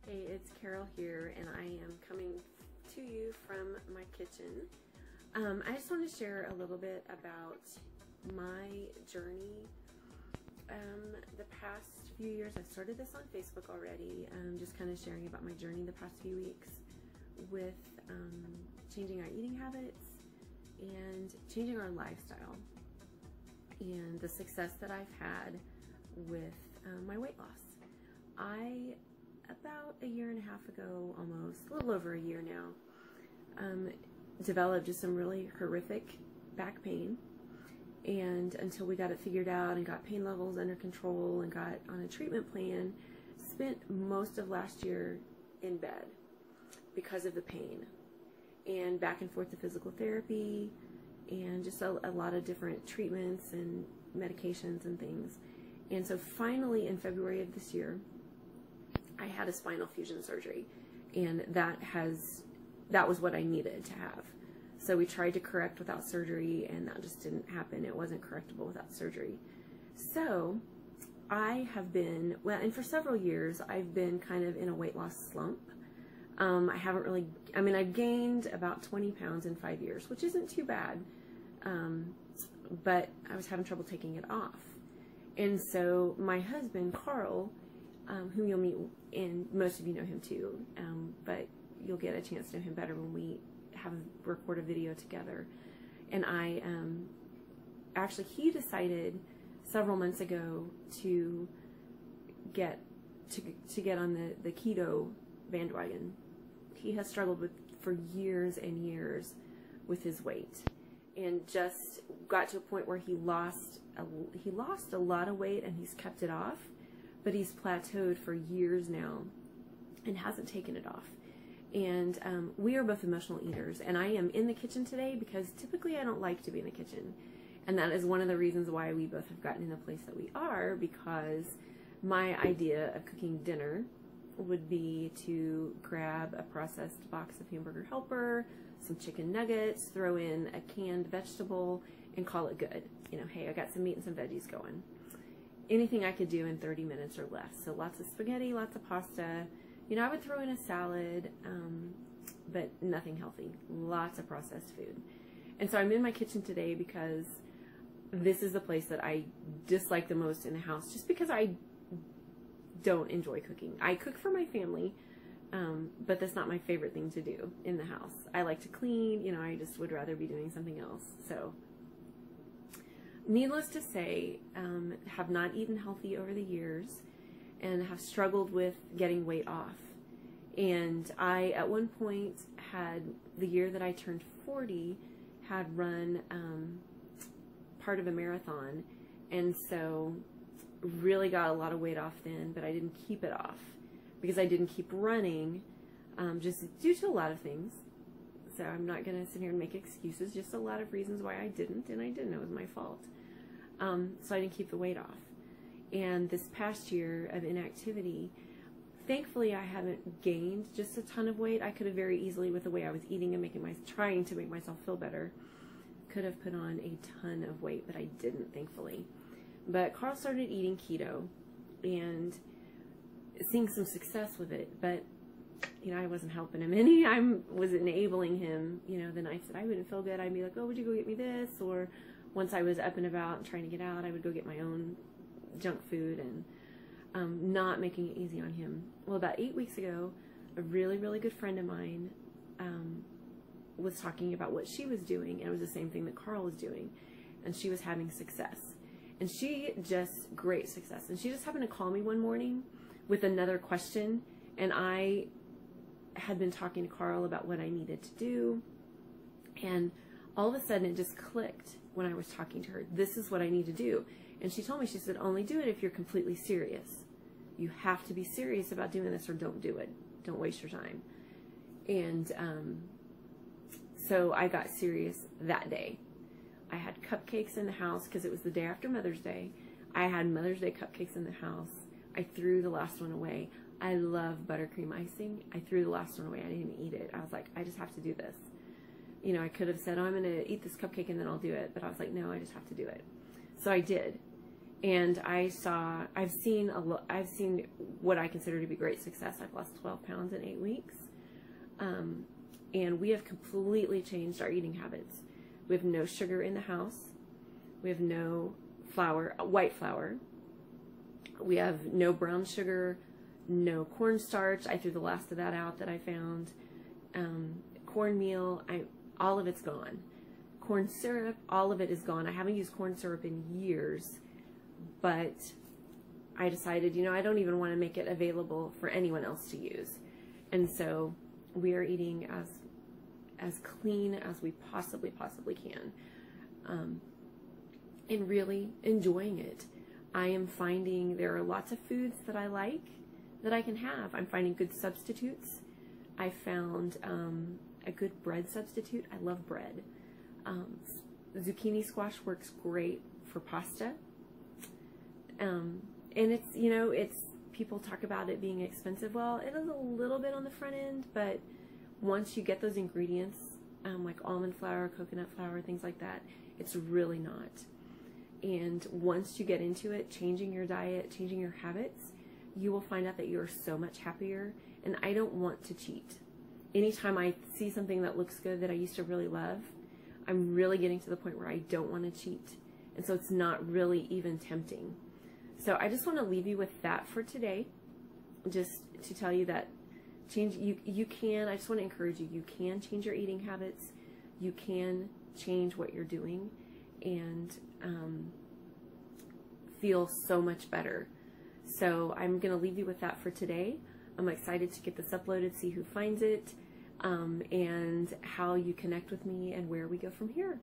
Hey, it's Carol here, and I am coming to you from my kitchen. I just want to share a little bit about my journey. The past few years, I started this on Facebook already, just kind of sharing about my journey the past few weeks with changing our eating habits and changing our lifestyle, and the success that I've had with my weight loss. About a year and a half ago, almost, a little over a year now, developed just some really horrific back pain. And until we got it figured out and got pain levels under control and got on a treatment plan, spent most of last year in bed because of the pain, and back and forth to physical therapy and just a lot of different treatments and medications and things. And so finally in February of this year, I had a spinal fusion surgery, and that was what I needed to have. So we tried to correct without surgery, and that just didn't happen. It wasn't correctable without surgery. So I have been, well, and for several years, I've been kind of in a weight loss slump. I've gained about 20 pounds in 5 years, which isn't too bad. But I was having trouble taking it off. And so my husband, Carl, whom you'll meet, and most of you know him too, but you'll get a chance to know him better when we record a video together. And he decided several months ago to get on the keto bandwagon. He has struggled for years and years with his weight, and just got to a point where he lost a lot of weight, and he's kept it off. But he's plateaued for years now and hasn't taken it off. And we are both emotional eaters, and I am in the kitchen today because typically I don't like to be in the kitchen. And that is one of the reasons why we both have gotten in the place that we are, because my idea of cooking dinner would be to grab a processed box of Hamburger Helper, some chicken nuggets, throw in a canned vegetable, and call it good. You know, hey, I got some meat and some veggies going. Anything I could do in 30 minutes or less. So lots of spaghetti, lots of pasta. You know, I would throw in a salad, but nothing healthy. Lots of processed food. And so I'm in my kitchen today because this is the place that I dislike the most in the house, just because I don't enjoy cooking. I cook for my family, but that's not my favorite thing to do in the house. I like to clean, you know, I just would rather be doing something else. So needless to say, have not eaten healthy over the years and have struggled with getting weight off. And I, at one point, had, the year that I turned 40, had run part of a marathon. And so really got a lot of weight off then, but I didn't keep it off because I didn't keep running, just due to a lot of things. So I'm not going to sit here and make excuses, just a lot of reasons why I didn't, and I didn't. It was my fault. So I didn't keep the weight off. And this past year of inactivity, thankfully I haven't gained just a ton of weight. I could have very easily, with the way I was eating and trying to make myself feel better, could have put on a ton of weight, but I didn't, thankfully. But Carl started eating keto and seeing some success with it, but you know, I wasn't helping him any. I was enabling him. You know, the nights that I wouldn't feel good, I'd be like, oh, would you go get me this? Or once I was up and about and trying to get out, I would go get my own junk food, and not making it easy on him. Well, about 8 weeks ago, a really, really good friend of mine was talking about what she was doing, and it was the same thing that Carl was doing, and she was having success. And great success. And she just happened to call me one morning with another question, and I had been talking to Carl about what I needed to do, and all of a sudden it just clicked when I was talking to her. This is what I need to do. And she told me, she said, only do it if you're completely serious. You have to be serious about doing this, or don't do it. Don't waste your time. And so I got serious that day. I had cupcakes in the house because it was the day after Mother's Day. I had Mother's Day cupcakes in the house. I threw the last one away. I love buttercream icing. I threw the last one away. I didn't eat it. I was like, I just have to do this. You know, I could have said, oh, I'm going to eat this cupcake and then I'll do it. But I was like, no, I just have to do it. So I did. And I've seen what I consider to be great success. I've lost 12 pounds in 8 weeks. And we have completely changed our eating habits. We have no sugar in the house. We have no flour, white flour. We have no brown sugar, no cornstarch. I threw the last of that out that I found. Cornmeal, all of it's gone. Corn syrup, all of it is gone. I haven't used corn syrup in years, but I decided, you know, I don't even want to make it available for anyone else to use. And so we are eating as clean as we possibly can, and really enjoying it. I am finding there are lots of foods that I like that I can have. I'm finding good substitutes. I found a good bread substitute. I love bread. Zucchini squash works great for pasta. And it's, you know, people talk about it being expensive. Well, it is a little bit on the front end, but once you get those ingredients, like almond flour, coconut flour, things like that, it's really not. And once you get into it, changing your diet, changing your habits, you will find out that you're so much happier. And I don't want to cheat. Anytime I see something that looks good that I used to really love, I'm really getting to the point where I don't want to cheat. And so it's not really even tempting. So I just want to leave you with that for today. Just to tell you that you can, I just want to encourage you, you can change your eating habits. You can change what you're doing and feel so much better. So I'm going to leave you with that for today. I'm excited to get this uploaded, see who finds it, and how you connect with me and where we go from here.